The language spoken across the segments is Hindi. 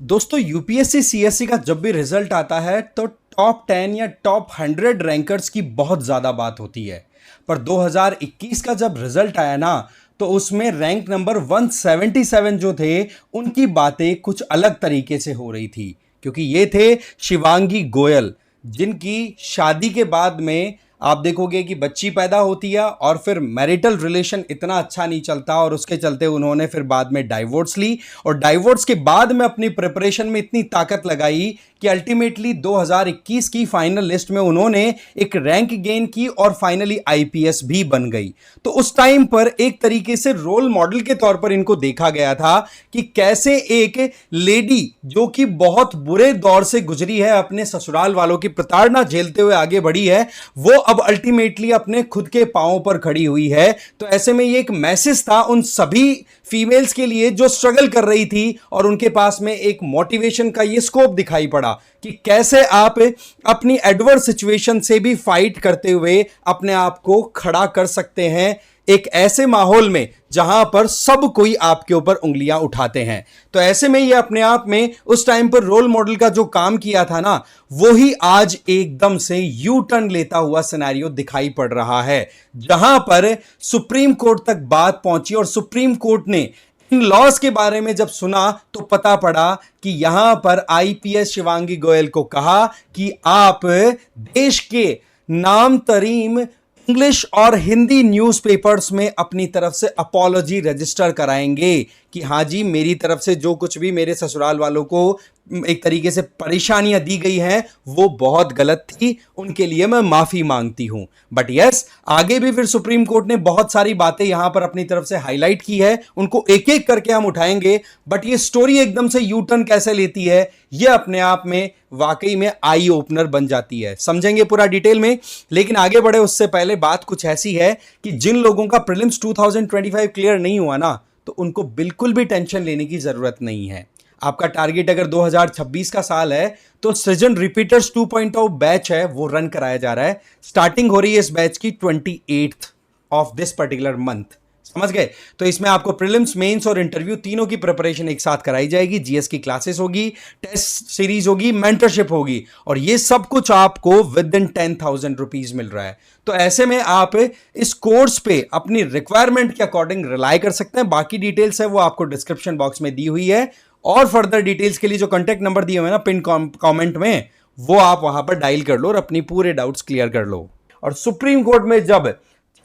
दोस्तों यूपीएससी सीएससी का जब भी रिजल्ट आता है तो टॉप 10 या टॉप 100 रैंकर्स की बहुत ज़्यादा बात होती है। पर 2021 का जब रिजल्ट आया ना, तो उसमें रैंक नंबर 177 जो थे, उनकी बातें कुछ अलग तरीके से हो रही थी। क्योंकि ये थे शिवांगी गोयल, जिनकी शादी के बाद में आप देखोगे कि बच्ची पैदा होती है और फिर मैरिटल रिलेशन इतना अच्छा नहीं चलता और उसके चलते उन्होंने फिर बाद में डाइवोर्स ली और डाइवोर्स के बाद में अपनी प्रिपरेशन में इतनी ताकत लगाई कि अल्टीमेटली 2021 की फाइनल लिस्ट में उन्होंने एक रैंक गेन की और फाइनली आईपीएस भी बन गई। तो उस टाइम पर एक तरीके से रोल मॉडल के तौर पर इनको देखा गया था कि कैसे एक लेडी जो कि बहुत बुरे दौर से गुजरी है, अपने ससुराल वालों की प्रताड़ना झेलते हुए आगे बढ़ी है, वो अब अल्टीमेटली अपने खुद के पांवों पर खड़ी हुई है। तो ऐसे में ये एक मैसेज था उन सभी फीमेल्स के लिए जो स्ट्रगल कर रही थी और उनके पास में एक मोटिवेशन का ये स्कोप दिखाई पड़ा कि कैसे आप अपनी एडवर्स सिचुएशन से भी फाइट करते हुए अपने आप को खड़ा कर सकते हैं एक ऐसे माहौल में जहां पर सब कोई आपके ऊपर उंगलियां उठाते हैं। तो ऐसे में ये अपने आप में उस टाइम पर रोल मॉडल का जो काम किया था ना, वो ही आज एकदम से यू टर्न लेता हुआ सिनेरियो दिखाई पड़ रहा है, जहां पर सुप्रीम कोर्ट तक बात पहुंची और सुप्रीम कोर्ट ने इन लॉज के बारे में जब सुना तो पता पड़ा कि यहां पर आईपीएस शिवांगी गोयल को कहा कि आप देश के नाम तरीम इंग्लिश और हिंदी न्यूज़पेपर्स में अपनी तरफ से अपॉलॉजी रजिस्टर कराएंगे कि हाँ जी, मेरी तरफ से जो कुछ भी मेरे ससुराल वालों को एक तरीके से परेशानियां दी गई हैं वो बहुत गलत थी, उनके लिए मैं माफी मांगती हूं। बट यस, आगे भी फिर सुप्रीम कोर्ट ने बहुत सारी बातें यहां पर अपनी तरफ से हाईलाइट की है, उनको एक एक करके हम उठाएंगे। बट ये स्टोरी एकदम से यू टर्न कैसे लेती है, ये अपने आप में वाकई में आई ओपनर बन जाती है। समझेंगे पूरा डिटेल में, लेकिन आगे बढ़े उससे पहले बात कुछ ऐसी है कि जिन लोगों का प्रीलिम्स 2025 क्लियर नहीं हुआ ना, तो उनको बिल्कुल भी टेंशन लेने की जरूरत नहीं है। आपका टारगेट अगर 2026 का साल है तो सृजन रिपीटर्स 2.0 बैच है, वो रन कराया जा रहा है। स्टार्टिंग हो रही है इस बैच की 28th of this particular month. समझ गए? तो इसमें आपको प्रीलिम्स, मेंस और इंटरव्यू तीनों की प्रिपरेशन एक साथ कराई जाएगी। जीएस की क्लासेस होगी, टेस्ट सीरीज होगी, मेंटरशिप होगी और ये सब कुछ आपको विद इन 10,000 रुपीज मिल रहा है। तो ऐसे में आप इस कोर्स पे अपनी रिक्वायरमेंट के अकॉर्डिंग रिलाई कर सकते हैं। बाकी डिटेल्स है वो आपको डिस्क्रिप्शन बॉक्स में दी हुई है और फर्दर डिटेल्स के लिए जो कॉन्टैक्ट नंबर दिए हुए हैं ना पिन कमेंट में, वो आप वहां पर डायल कर लो और अपनी पूरे डाउट्स क्लियर कर लो। और सुप्रीम कोर्ट में जब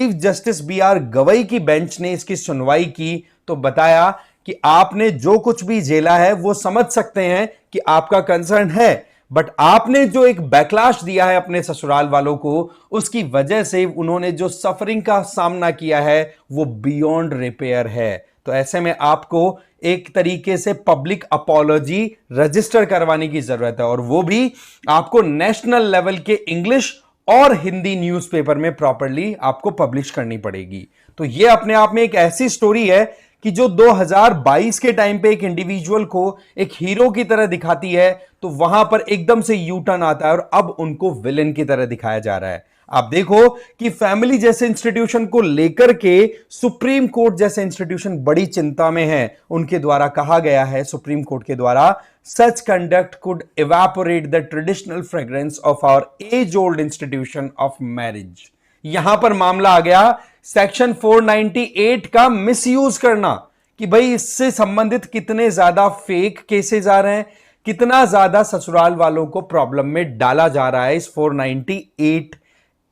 चीफ जस्टिस बी.आर. गवई की बेंच ने इसकी सुनवाई की तो बताया कि आपने जो कुछ भी झेला है वो समझ सकते हैं कि आपका कंसर्न है, बट आपने जो एक बैकलैश दिया है अपने ससुराल वालों को, उसकी वजह से उन्होंने जो सफरिंग का सामना किया है वो बियॉन्ड रिपेयर है। तो ऐसे में आपको एक तरीके से पब्लिक अपॉलॉजी रजिस्टर करवाने की जरूरत है और वो भी आपको नेशनल लेवल के इंग्लिश और हिंदी न्यूज़पेपर में प्रॉपर्ली आपको पब्लिश करनी पड़ेगी। तो ये अपने आप में एक ऐसी स्टोरी है कि जो 2022 के टाइम पे एक इंडिविजुअल को एक हीरो की तरह दिखाती है, तो वहां पर एकदम से यू टर्न आता है और अब उनको विलेन की तरह दिखाया जा रहा है। आप देखो कि फैमिली जैसे इंस्टीट्यूशन को लेकर के सुप्रीम कोर्ट जैसे इंस्टीट्यूशन बड़ी चिंता में है। उनके द्वारा कहा गया है, सुप्रीम कोर्ट के द्वारा, such conduct could evaporate the traditional fragrance of our age old institution of marriage. यहां पर मामला आ गया सेक्शन 498 का मिसयूज करना, कि भाई इससे संबंधित कितने ज्यादा फेक केसेस आ रहे हैं, कितना ज्यादा ससुराल वालों को प्रॉब्लम में डाला जा रहा है इस 498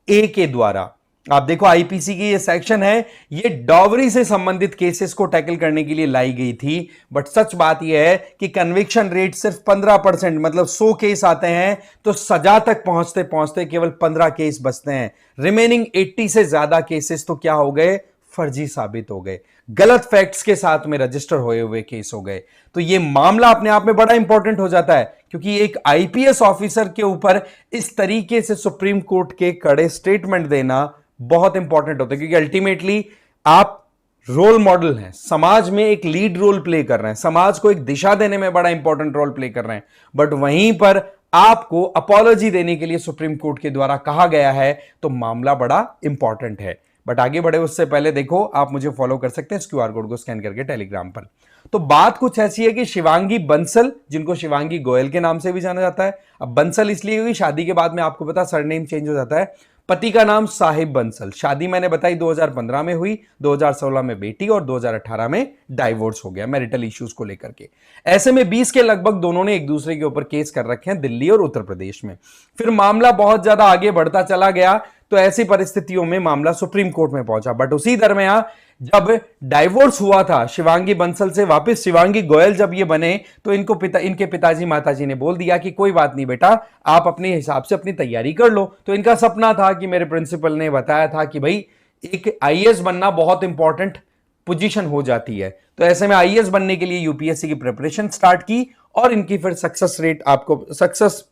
ए के द्वारा। आप देखो आईपीसी की ये सेक्शन है, ये डॉवरी से संबंधित केसेस को टैकल करने के लिए लाई गई थी। बट सच बात यह है कि कन्विक्शन रेट सिर्फ 15%, मतलब 100 केस आते हैं तो सजा तक पहुंचते पहुंचते केवल 15 केस बचते हैं। रिमेनिंग 80 से ज्यादा केसेस तो क्या हो गए, फर्जी साबित हो गए, गलत फैक्ट्स के साथ में रजिस्टर हुए हुए केस हो गए। तो यह मामला अपने आप में बड़ा इंपॉर्टेंट हो जाता है, क्योंकि एक आईपीएस ऑफिसर के ऊपर इस तरीके से सुप्रीम कोर्ट के कड़े स्टेटमेंट देना बहुत इंपॉर्टेंट होता है, क्योंकि अल्टीमेटली आप रोल मॉडल हैं, समाज में एक लीड रोल प्ले कर रहे हैं, समाज को एक दिशा देने में बड़ा इंपॉर्टेंट रोल प्ले कर रहे हैं। बट वहीं पर आपको अपॉलॉजी देने के लिए सुप्रीम कोर्ट के द्वारा कहा गया है, तो मामला बड़ा इंपॉर्टेंट है। बट आगे बढ़े उससे पहले देखो, आप मुझे फॉलो कर सकते हैं इस क्यूआर कोड को स्कैन करके टेलीग्राम पर। तो बात कुछ ऐसी है कि शिवांगी बंसल, जिनको शिवांगी गोयल के नाम से भी जाना जाता है, अब बंसल इसलिए हुई, शादी के बाद में आपको पता सरनेम चेंज हो जाता है। पति का नाम साहिब बंसल, शादी मैंने बताई 2015 में हुई, 2016 में बेटी और 2018 में डाइवोर्स हो गया मैरिटल इश्यूज को लेकर के। ऐसे में 20 के लगभग दोनों ने एक दूसरे के ऊपर केस कर रखे हैं दिल्ली और उत्तर प्रदेश में। फिर मामला बहुत ज्यादा आगे बढ़ता चला गया, तो ऐसी परिस्थितियों में मामला सुप्रीम कोर्ट में पहुंचा। बट उसी दरमियान जब डाइवोर्स हुआ था शिवांगी बंसल से, वापस शिवांगी गोयल जब ये बने, तो इनके पिताजी माताजी ने बोल दिया कि कोई बात नहीं बेटा, आप अपने हिसाब से अपनी तैयारी कर लो। तो इनका सपना था कि मेरे प्रिंसिपल ने बताया था कि भाई एक आईएएस बनना बहुत इंपॉर्टेंट पोजीशन हो जाती है, तो ऐसे में आईएएस बनने के लिए यूपीएससी की प्रिपरेशन स्टार्ट की, और इनकी फिर सक्सेस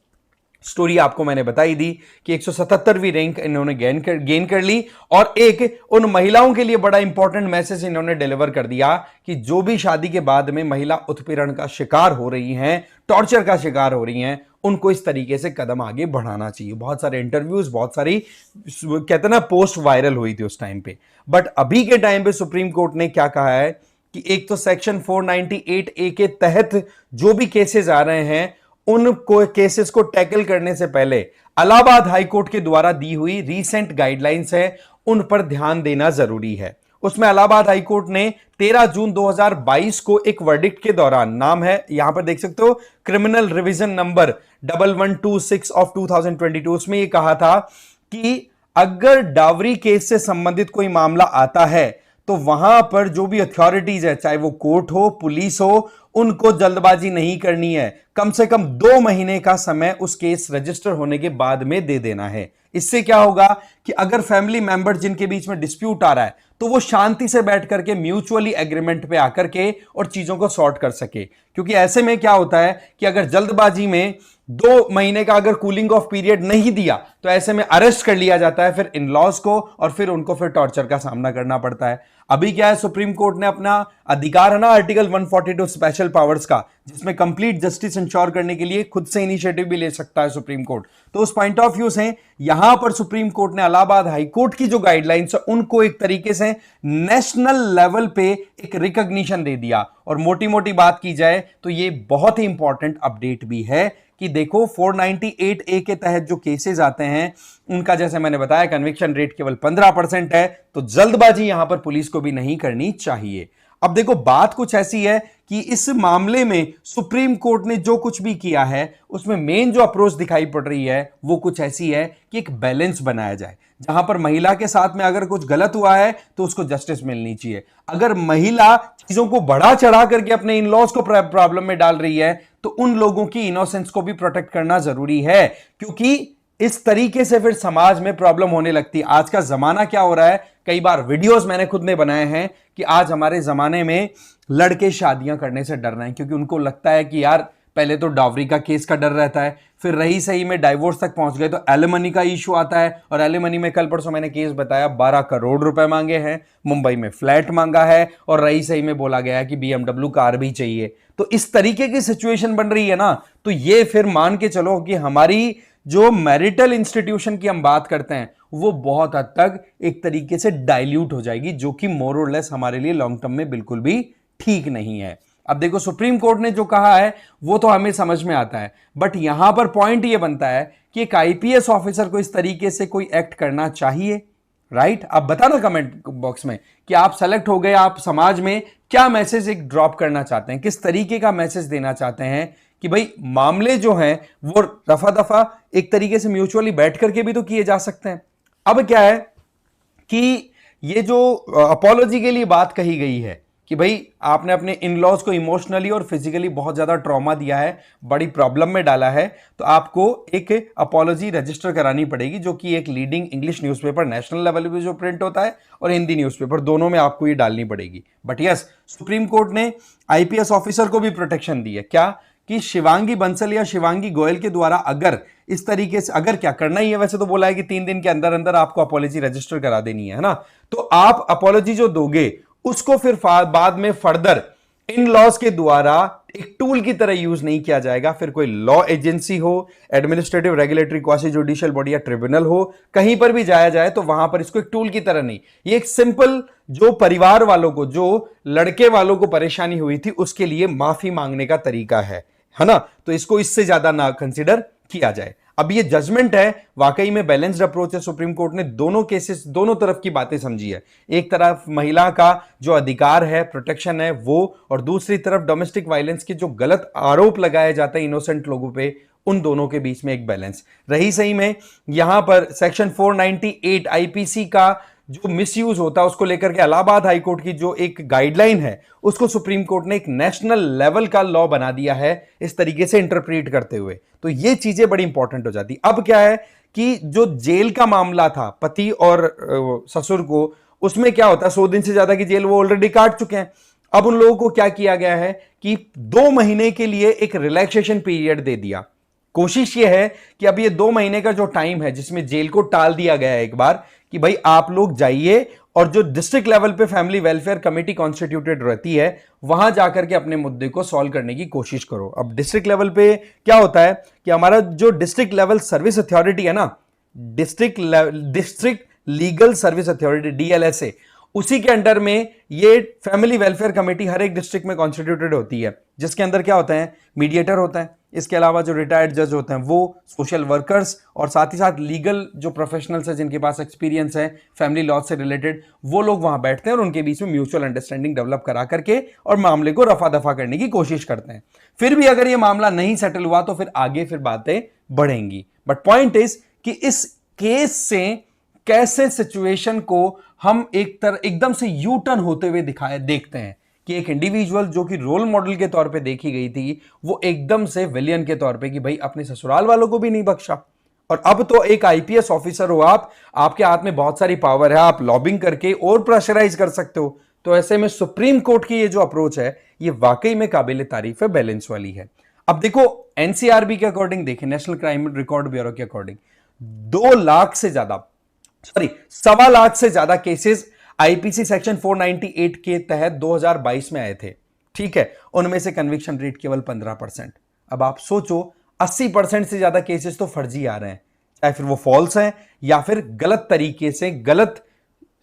स्टोरी आपको मैंने बताई दी कि 177वीं रैंक इन्होंने गेन कर ली। और एक उन महिलाओं के लिए बड़ा इंपॉर्टेंट मैसेज इन्होंने डिलीवर कर दिया कि जो भी शादी के बाद में महिला उत्पीड़न का शिकार हो रही हैं, टॉर्चर का शिकार हो रही हैं, उनको इस तरीके से कदम आगे बढ़ाना चाहिए। बहुत सारे इंटरव्यूज, बहुत सारी कहते हैं ना पोस्ट वायरल हुई थी उस टाइम पे। बट अभी के टाइम पे सुप्रीम कोर्ट ने क्या कहा है कि एक तो सेक्शन 498A के तहत जो भी केसेस आ रहे हैं, उन केसेस को टैकल करने से पहले इलाहाबाद हाईकोर्ट के द्वारा दी हुई रीसेंट गाइडलाइंस है, उन पर ध्यान देना जरूरी है। उसमें इलाहाबाद हाईकोर्ट ने 13 जून 2022 को एक वर्डिक्ट के दौरान, नाम है यहां पर देख सकते हो, क्रिमिनल रिवीजन नंबर 1126 ऑफ 2022, उसमें यह कहा था कि अगर डावरी केस से संबंधित कोई मामला आता है तो वहां पर जो भी अथॉरिटीज है, चाहे वो कोर्ट हो, पुलिस हो, उनको जल्दबाजी नहीं करनी है। कम से कम 2 महीने का समय उस केस रजिस्टर होने के बाद में दे देना है। इससे क्या होगा कि अगर फैमिली मेंबर जिनके बीच में डिस्प्यूट आ रहा है, तो वो शांति से बैठ करके म्यूचुअली एग्रीमेंट पे आकर के और चीजों को सॉर्ट कर सके। क्योंकि ऐसे में क्या होता है कि अगर जल्दबाजी में 2 महीने का अगर कूलिंग ऑफ पीरियड नहीं दिया, तो ऐसे में अरेस्ट कर लिया जाता है फिर इन लॉज को, और फिर उनको फिर टॉर्चर का सामना करना पड़ता है। अभी क्या है, सुप्रीम कोर्ट ने अपना अधिकार है ना आर्टिकल 142 स्पेशल पावर्स का, जिसमें कंप्लीट जस्टिस इंश्योर करने के लिए खुद से इनिशिएटिव भी ले सकता है सुप्रीम कोर्ट। तो उस पॉइंट ऑफ व्यू से यहां पर सुप्रीम कोर्ट ने इलाहाबाद हाईकोर्ट की जो गाइडलाइंस है उनको एक तरीके से नेशनल लेवल पे एक रिकॉग्निशन दे दिया। और मोटी मोटी बात की जाए तो ये बहुत ही इंपॉर्टेंट अपडेट भी है कि देखो 498A के तहत जो केसेस आते हैं, उनका जैसे मैंने बताया कन्विक्शन रेट केवल 15% है, तो जल्दबाजी यहां पर पुलिस को भी नहीं करनी चाहिए। अब देखो बात कुछ ऐसी है कि इस मामले में सुप्रीम कोर्ट ने जो कुछ भी किया है, उसमें मेन जो अप्रोच दिखाई पड़ रही है वो कुछ ऐसी है कि एक बैलेंस बनाया जाए, जहां पर महिला के साथ में अगर कुछ गलत हुआ है तो उसको जस्टिस मिलनी चाहिए। अगर महिला चीजों को बढ़ा चढ़ा करके अपने इन लॉज को प्रॉब्लम में डाल रही है, तो उन लोगों की इनोसेंस को भी प्रोटेक्ट करना जरूरी है, क्योंकि इस तरीके से फिर समाज में प्रॉब्लम होने लगती है। आज का जमाना क्या हो रहा है, कई बार वीडियोस मैंने खुद ने बनाए हैं कि आज हमारे जमाने में लड़के शादियां करने से डर रहे हैं, क्योंकि उनको लगता है कि यार पहले तो डावरी का केस का डर रहता है, फिर रही सही में डाइवोर्स तक पहुंच गए तो एलिमनी का इशू आता है, और एलिमनी में कल परसों मैंने केस बताया 12 करोड़ रुपए मांगे हैं, मुंबई में फ्लैट मांगा है, और रही सही में बोला गया है कि BMW कार भी चाहिए। तो इस तरीके की सिचुएशन बन रही है ना, तो ये फिर मान के चलो कि हमारी जो मैरिटल इंस्टीट्यूशन की हम बात करते हैं वो बहुत हद तक एक तरीके से डाइल्यूट हो जाएगी, जो कि मोर और लेस हमारे लिए लॉन्ग टर्म में बिल्कुल भी ठीक नहीं है। अब देखो सुप्रीम कोर्ट ने जो कहा है वो तो हमें समझ में आता है, बट यहां पर पॉइंट ये बनता है कि एक आईपीएस ऑफिसर को इस तरीके से कोई एक्ट करना चाहिए, राइट? आप बताना कमेंट बॉक्स में कि आप सेलेक्ट हो गए, आप समाज में क्या मैसेज एक ड्रॉप करना चाहते हैं, किस तरीके का मैसेज देना चाहते हैं कि भाई मामले जो हैं वो रफा दफा एक तरीके से म्यूचुअली बैठ करके भी तो किए जा सकते हैं। अब क्या है कि ये जो अपॉलॉजी के लिए बात कही गई है कि भाई आपने अपने इन लॉज को इमोशनली और फिजिकली बहुत ज्यादा ट्रॉमा दिया है, बड़ी प्रॉब्लम में डाला है, तो आपको एक अपॉलॉजी रजिस्टर करानी पड़ेगी, जो कि एक leading English newspaper national level पे जो प्रिंट होता है और हिंदी न्यूज़पेपर दोनों में आपको ये डालनी पड़ेगी। बट यस, सुप्रीम कोर्ट ने आईपीएस ऑफिसर को भी प्रोटेक्शन दी है, क्या कि शिवांगी बंसल या शिवांगी गोयल के द्वारा अगर इस तरीके से, अगर क्या करना ही है, वैसे तो बोला है कि 3 दिन के अंदर अंदर आपको अपॉलॉजी रजिस्टर करा देनी है ना, तो आप अपॉलॉजी जो दोगे उसको फिर बाद में फर्दर इन लॉज के द्वारा एक टूल की तरह यूज नहीं किया जाएगा। फिर कोई लॉ एजेंसी हो, administrative, regulatory, quasi judicial body या ट्रिब्यूनल हो, कहीं पर भी जाया जाए तो वहां पर इसको एक टूल की तरह नहीं, ये एक सिंपल जो परिवार वालों को, जो लड़के वालों को परेशानी हुई थी उसके लिए माफी मांगने का तरीका है ना। तो इसको इससे ज्यादा ना कंसिडर किया जाए। अब ये जजमेंट है, वाकई में बैलेंस्ड अप्रोच है। सुप्रीम कोर्ट ने दोनों केसेस, दोनों तरफ की बातें समझी है। एक तरफ महिला का जो अधिकार है, प्रोटेक्शन है वो, और दूसरी तरफ डोमेस्टिक वायलेंस के जो गलत आरोप लगाए जाते हैं इनोसेंट लोगों पे, उन दोनों के बीच में एक बैलेंस रही। सही में यहां पर सेक्शन 498 आईपीसी का जो मिसयूज होता है उसको लेकर के इलाहाबाद हाईकोर्ट की जो एक गाइडलाइन है उसको सुप्रीम कोर्ट ने एक नेशनल लेवल का लॉ बना दिया है, इस तरीके से इंटरप्रेट करते हुए। तो ये चीजें बड़ी इंपॉर्टेंट हो जाती। अब क्या है कि जो जेल का मामला था पति और ससुर को, उसमें क्या होता है 100 दिन से ज्यादा की जेल वो ऑलरेडी काट चुके हैं। अब उन लोगों को क्या किया गया है कि 2 महीने के लिए एक रिलैक्सेशन पीरियड दे दिया। कोशिश यह है कि अब ये 2 महीने का जो टाइम है जिसमें जेल को टाल दिया गया है एक बार, कि भाई आप लोग जाइए और जो डिस्ट्रिक्ट लेवल पे फैमिली वेलफेयर कमेटी कॉन्स्टिट्यूटेड रहती है वहां जाकर के अपने मुद्दे को सॉल्व करने की कोशिश करो। अब डिस्ट्रिक्ट लेवल पे क्या होता है कि हमारा जो डिस्ट्रिक्ट लेवल सर्विस अथॉरिटी है ना, district legal service authority, DLSA, उसी के अंडर में ये फैमिली वेलफेयर कमेटी हर एक डिस्ट्रिक्ट में कॉन्स्टिट्यूटेड होती है, जिसके अंदर क्या होता है, मीडिएटर होता है। इसके अलावा जो रिटायर्ड जज होते हैं वो, सोशल वर्कर्स, और साथ ही साथ लीगल जो प्रोफेशनल्स हैं जिनके पास एक्सपीरियंस है फैमिली लॉ से रिलेटेड, वो लोग वहां बैठते हैं और उनके बीच में म्यूचुअल अंडरस्टैंडिंग डेवलप करा करके और मामले को रफा दफा करने की कोशिश करते हैं। फिर भी अगर ये मामला नहीं सेटल हुआ तो फिर आगे फिर बातें बढ़ेंगी। बट पॉइंट इज कि इस केस से कैसे सिचुएशन को हम एकदम से यू टर्न होते हुए देखते हैं कि एक इंडिविजुअल जो कि रोल मॉडल के तौर पे देखी गई थी, वो एकदम से विलियन के तौर पे कि भाई अपने ससुराल वालों को भी नहीं बख्शा। और अब तो एक आईपीएस ऑफिसर हो आप, आपके हाथ में बहुत सारी पावर है, आप लॉबिंग करके और प्रेशराइज कर सकते हो। तो ऐसे में सुप्रीम कोर्ट की ये जो अप्रोच है ये वाकई में काबिल तारीफ है, बैलेंस वाली है। अब देखो एनसीआरबी के अकॉर्डिंग देखें, नेशनल क्राइम रिकॉर्ड ब्यूरो के अकॉर्डिंग 2 लाख से ज्यादा, सॉरी 1.25 लाख से ज्यादा केसेस आईपीसी सेक्शन 498 के तहत 2022 में आए थे। ठीक है, उनमें से कन्विक्शन रेट केवल 15%। अब आप सोचो 80% से ज्यादा केसेस तो फर्जी आ रहे हैं, चाहे फिर वो फॉल्स हैं या फिर गलत तरीके से गलत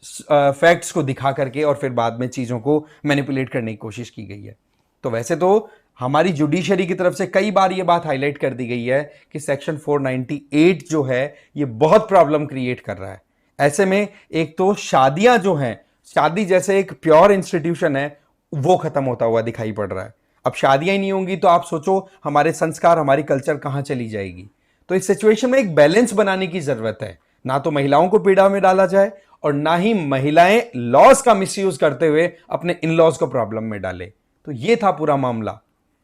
फैक्ट्स को दिखा करके और फिर बाद में चीजों को मैनिपुलेट करने की कोशिश की गई है। तो वैसे तो हमारी जुडिशरी की तरफ से कई बार यह बात हाईलाइट कर दी गई है कि सेक्शन 498 जो है ये बहुत प्रॉब्लम क्रिएट कर रहा है। ऐसे में एक तो शादियां जो हैं, शादी जैसे एक प्योर इंस्टीट्यूशन है, वो खत्म होता हुआ दिखाई पड़ रहा है। अब शादियां ही नहीं होंगी तो आप सोचो हमारे संस्कार, हमारी कल्चर कहां चली जाएगी। तो इस सिचुएशन में एक बैलेंस बनाने की जरूरत है, ना तो महिलाओं को पीड़ा में डाला जाए और ना ही महिलाएं लॉज का मिसयूज करते हुए अपने इन लॉज को प्रॉब्लम में डाले। तो ये था पूरा मामला।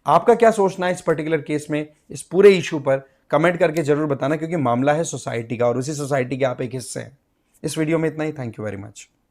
आपका क्या सोचना है इस पर्टिकुलर केस में, इस पूरे इशू पर कमेंट करके जरूर बताना, क्योंकि मामला है सोसाइटी का और उसी सोसाइटी के आप एक हिस्से हैं। इस वीडियो में इतना ही। Thank you very much.